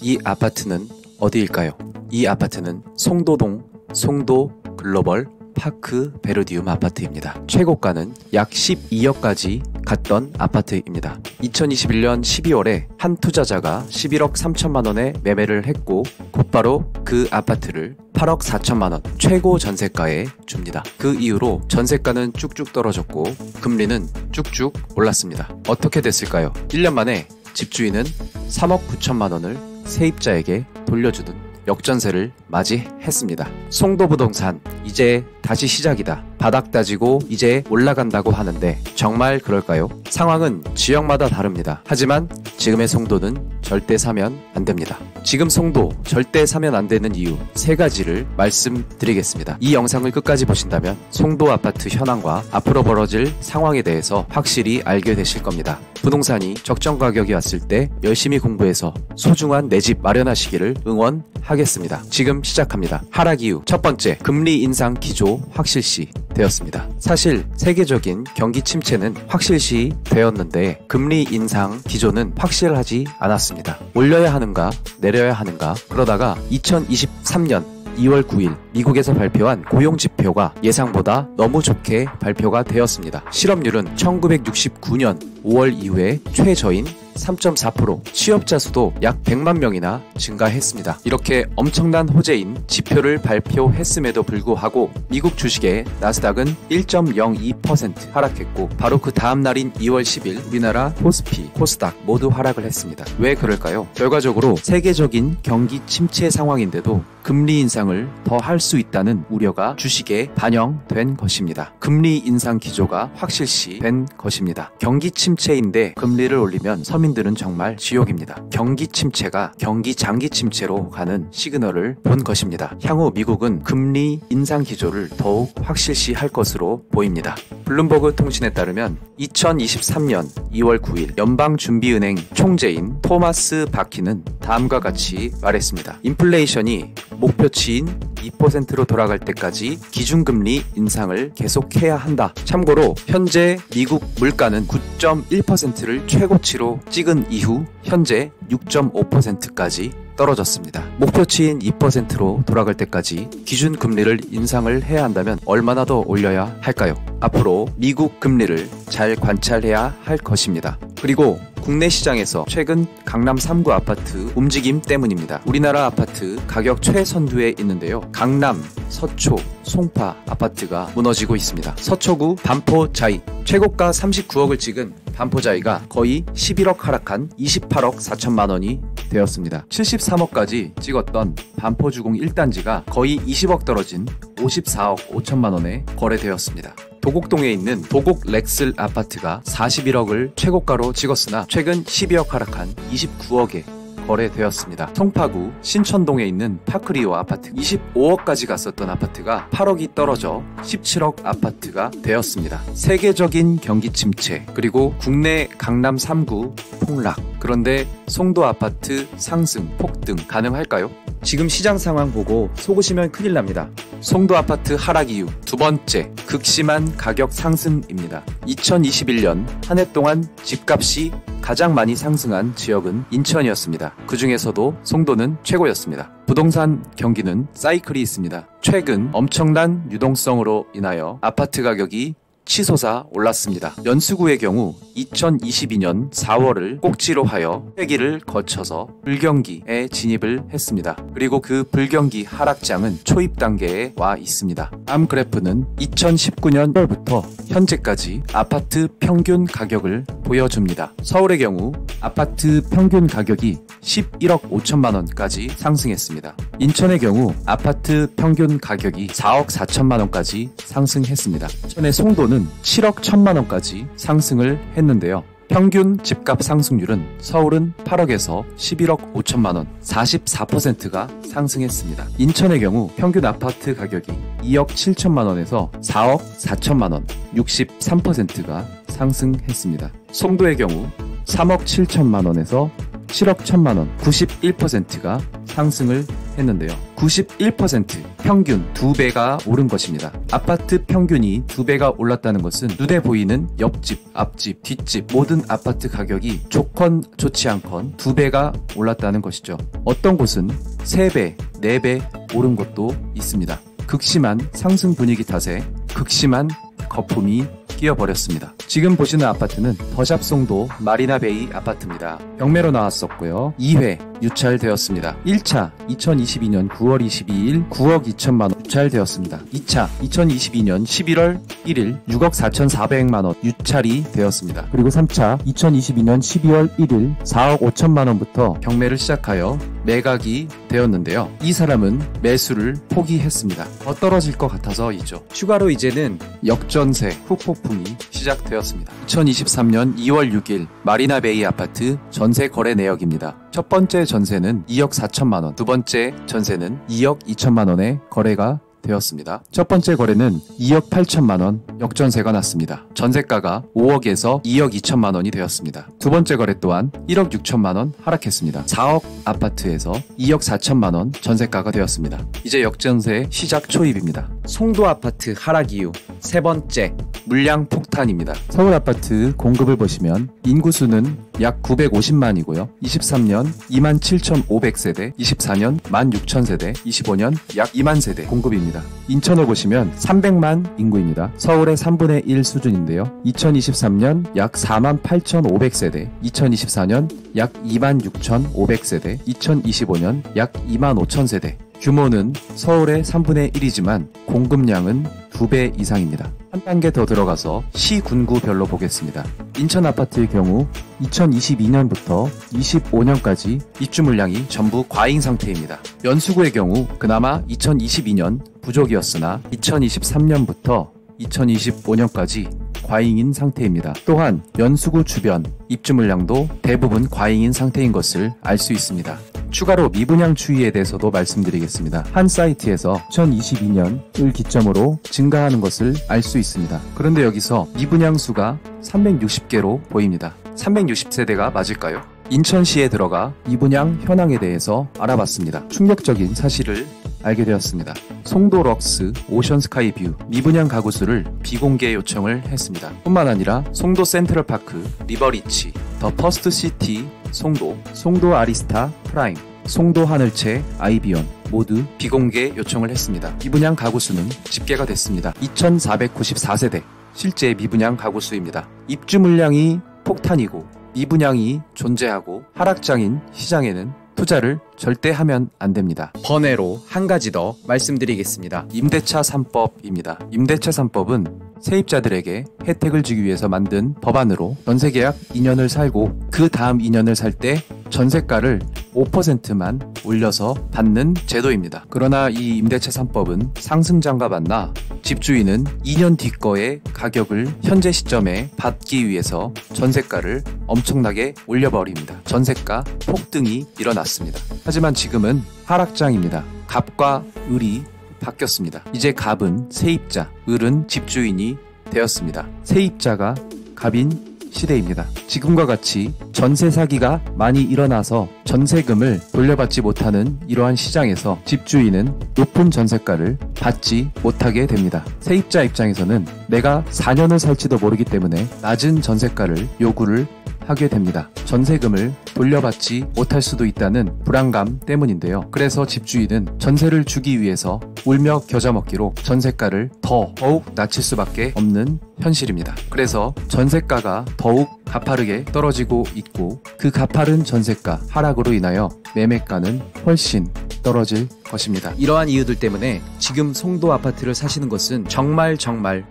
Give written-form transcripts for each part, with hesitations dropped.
이 아파트는 어디일까요? 이 아파트는 송도동 송도 글로벌 파크 베르디움 아파트입니다. 최고가는 약 12억까지 갔던 아파트입니다. 2021년 12월에 한 투자자가 11억 3천만 원에 매매를 했고 곧바로 그 아파트를 8억 4천만 원 최고 전세가에 줍니다. 그 이후로 전세가는 쭉쭉 떨어졌고 금리는 쭉쭉 올랐습니다. 어떻게 됐을까요? 1년 만에 집주인은 3억 9천만 원을 세입자에게 돌려주는 역전세를 맞이했습니다. 송도부동산 이제 다시 시작이다. 바닥 다지고 이제 올라간다고 하는데 정말 그럴까요? 상황은 지역마다 다릅니다. 하지만 지금의 송도는 절대 사면 안 됩니다. 지금 송도 절대 사면 안 되는 이유 3가지를 말씀드리겠습니다. 이 영상을 끝까지 보신다면 송도 아파트 현황과 앞으로 벌어질 상황에 대해서 확실히 알게 되실 겁니다. 부동산이 적정 가격이 왔을 때 열심히 공부해서 소중한 내 집 마련하시기를 응원하겠습니다. 지금 시작합니다. 하락 이유 첫 번째, 금리 인상 기조 확실시 되었습니다. 사실 세계적인 경기 침체는 확실시 되었는데 금리 인상 기조는 확실하지 않았습니다. 올려야 하는가 내려야 하는가 그러다가 2023년 2월 9일 미국에서 발표한 고용지표가 예상보다 너무 좋게 발표가 되었습니다. 실업률은 1969년 5월 이후에 최저인 3.4%, 취업자 수도 약 100만 명이나 증가했습니다. 이렇게 엄청난 호재인 지표를 발표했음에도 불구하고 미국 주식의 나스닥은 1.02% 하락했고 바로 그 다음 날인 2월 10일 우리나라 코스피, 코스닥 모두 하락을 했습니다. 왜 그럴까요? 결과적으로 세계적인 경기 침체 상황인데도 금리 인상을 더 할 수 있다는 우려가 주식에 반영된 것입니다. 금리 인상 기조가 확실시 된 것입니다. 경기 침체인데 금리를 올리면 서민들은 정말 지옥입니다. 경기 침체가 경기 장기 침체로 가는 시그널을 본 것입니다. 향후 미국은 금리 인상 기조를 더욱 확실시할 것으로 보입니다. 블룸버그 통신에 따르면 2023년 2월 9일 연방준비은행 총재인 토마스 바키는 다음과 같이 말했습니다. 인플레이션이 목표치인 2%로 돌아갈 때까지 기준금리 인상을 계속해야 한다. 참고로 현재 미국 물가는 9.1%를 최고치로 찍은 이후 현재 6.5%까지 떨어졌습니다. 목표치인 2%로 돌아갈 때까지 기준금리를 인상을 해야 한다면 얼마나 더 올려야 할까요? 앞으로 미국 금리를 잘 관찰해야 할 것입니다. 그리고 국내 시장에서 최근 강남 3구 아파트 움직임 때문입니다. 우리나라 아파트 가격 최선두에 있는데요. 강남, 서초, 송파 아파트가 무너지고 있습니다. 서초구 반포자이 최고가 39억을 찍은 반포자이가 거의 11억 하락한 28억 4천만 원이 되었습니다. 73억까지 찍었던 반포주공 1단지가 거의 20억 떨어진 54억 5천만 원에 거래되었습니다. 도곡동에 있는 도곡 렉슬 아파트가 41억을 최고가로 찍었으나 최근 12억 하락한 29억에 거래되었습니다. 송파구 신천동에 있는 파크리오 아파트 25억까지 갔었던 아파트가 8억이 떨어져 17억 아파트가 되었습니다. 세계적인 경기 침체 그리고 국내 강남 3구 폭락, 그런데 송도 아파트 상승 폭등 가능할까요? 지금 시장 상황 보고 속으시면 큰일 납니다. 송도 아파트 하락 이유 두 번째, 극심한 가격 상승입니다. 2021년 한 해 동안 집값이 가장 많이 상승한 지역은 인천이었습니다. 그 중에서도 송도는 최고였습니다. 부동산 경기는 사이클이 있습니다. 최근 엄청난 유동성으로 인하여 아파트 가격이 치솟아 올랐습니다. 연수구의 경우 2022년 4월을 꼭지로 하여 회기를 거쳐서 불경기에 진입을 했습니다. 그리고 그 불경기 하락장은 초입 단계에 와 있습니다. 다음 그래프는 2019년 1월부터 현재까지 아파트 평균 가격을 보여줍니다. 서울의 경우 아파트 평균 가격이 11억 5천만 원까지 상승했습니다. 인천의 경우 아파트 평균 가격이 4억 4천만 원까지 상승했습니다. 인천의 송도는 7억 1천만 원까지 상승을 했는데요. 평균 집값 상승률은 서울은 8억에서 11억 5천만 원, 44%가 상승했습니다. 인천의 경우 평균 아파트 가격이 2억 7천만 원에서 4억 4천만 원, 63%가 상승했습니다. 송도의 경우 3억 7천만 원에서 7억 1천만원, 91%가 상승을 했는데요. 91% 평균 2배가 오른 것입니다. 아파트 평균이 2배가 올랐다는 것은 눈에 보이는 옆집, 앞집, 뒷집 모든 아파트 가격이 좋건 좋지 않건 2배가 올랐다는 것이죠. 어떤 곳은 3배, 4배 오른 곳도 있습니다. 극심한 상승 분위기 탓에 극심한 거품이 끼어버렸습니다. 지금 보시는 아파트는 더샵 송도 마리나베이 아파트입니다. 경매로 나왔었고요. 2회 유찰되었습니다. 1차 2022년 9월 22일 9억 2천만원 유찰되었습니다. 2차 2022년 11월 1일 6억 4,400만원 유찰이 되었습니다. 그리고 3차 2022년 12월 1일 4억 5천만원부터 경매를 시작하여 매각이 되었는데요. 이 사람은 매수를 포기했습니다. 더 떨어질 것 같아서이죠. 추가로 이제는 역전세 후폭풍이 시작되었습니다. 2023년 2월 6일 마리나베이 아파트 전세 거래 내역입니다. 첫 번째 전세는 2억 4천만원, 두 번째 전세는 2억 2천만원에 거래가 되었습니다. 첫 번째 거래는 2억 8천만원 역전세가 났습니다. 전세가가 5억에서 2억 2천만원이 되었습니다. 두 번째 거래 또한 1억 6천만원 하락했습니다. 4억 아파트에서 2억 4천만원 전세가가 되었습니다. 이제 역전세 시작 초입입니다. 송도 아파트 하락 이유 세 번째, 물량 폭탄입니다. 서울 아파트 공급을 보시면 인구수는 약 950만이고요. 23년 27,500세대, 24년 16,000세대, 25년 약 2만 세대 공급입니다. 인천을 보시면 300만 인구입니다. 서울의 3분의 1 수준인데요. 2023년 약 48,500세대, 2024년 약 26,500세대, 2025년 약 25,000세대. 규모는 서울의 3분의 1이지만 공급량은 2배 이상입니다. 한 단계 더 들어가서 시, 군구별로 보겠습니다. 인천 아파트의 경우 2022년부터 25년까지 입주 물량이 전부 과잉 상태입니다. 연수구의 경우 그나마 2022년 부족이었으나 2023년부터 2025년까지 과잉인 상태입니다. 또한 연수구 주변 입주 물량도 대부분 과잉인 상태인 것을 알 수 있습니다. 추가로 미분양 추이에 대해서도 말씀드리겠습니다. 한 사이트에서 2022년을 기점으로 증가하는 것을 알 수 있습니다. 그런데 여기서 미분양 수가 360개로 보입니다. 360세대가 맞을까요? 인천시에 들어가 미분양 현황에 대해서 알아봤습니다. 충격적인 사실을 알게 되었습니다. 송도 럭스, 오션스카이 뷰, 미분양 가구 수를 비공개 요청을 했습니다. 뿐만 아니라 송도 센트럴파크, 리버리치, 더 퍼스트 시티 송도, 송도 아리스타 프라임, 송도 하늘채 아이비온 모두 비공개 요청을 했습니다. 미분양 가구 수는 집계가 됐습니다. 2,494세대, 실제 미분양 가구 수입니다. 입주 물량이 폭탄이고 미분양이 존재하고 하락장인 시장에는 투자를 절대 하면 안 됩니다. 번외로 한 가지 더 말씀드리겠습니다. 임대차 3법입니다. 임대차 3법은 세입자들에게 혜택을 주기 위해서 만든 법안으로 전세계약 2년을 살고 그 다음 2년을 살 때 전세가를 5%만 올려서 받는 제도입니다. 그러나 이 임대차 3법은 상승장과 만나 집주인은 2년 뒤 거의 가격을 현재 시점에 받기 위해서 전세가를 엄청나게 올려버립니다. 전세가 폭등이 일어났습니다. 하지만 지금은 하락장입니다. 갑과 을이 바뀌었습니다. 이제 갑은 세입자, 을은 집주인이 되었습니다. 세입자가 갑인 시대입니다. 지금과 같이 전세 사기가 많이 일어나서 전세금을 돌려받지 못하는 이러한 시장에서 집주인은 높은 전세가를 받지 못하게 됩니다. 세입자 입장에서는 내가 4년을 살지도 모르기 때문에 낮은 전세가를 요구를 하게 됩니다. 전세금을 돌려받지 못할 수도 있다는 불안감 때문인데요. 그래서 집주인은 전세를 주기 위해서 울며 겨자 먹기로 전세가를 더욱 낮출 수밖에 없는 현실입니다. 그래서 전세가가 더욱 가파르게 떨어지고 있고 그 가파른 전세가 하락으로 인하여 매매가는 훨씬 떨어질 것입니다. 이러한 이유들 때문에 지금 송도 아파트를 사시는 것은 정말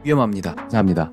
위험합니다. 감사합니다.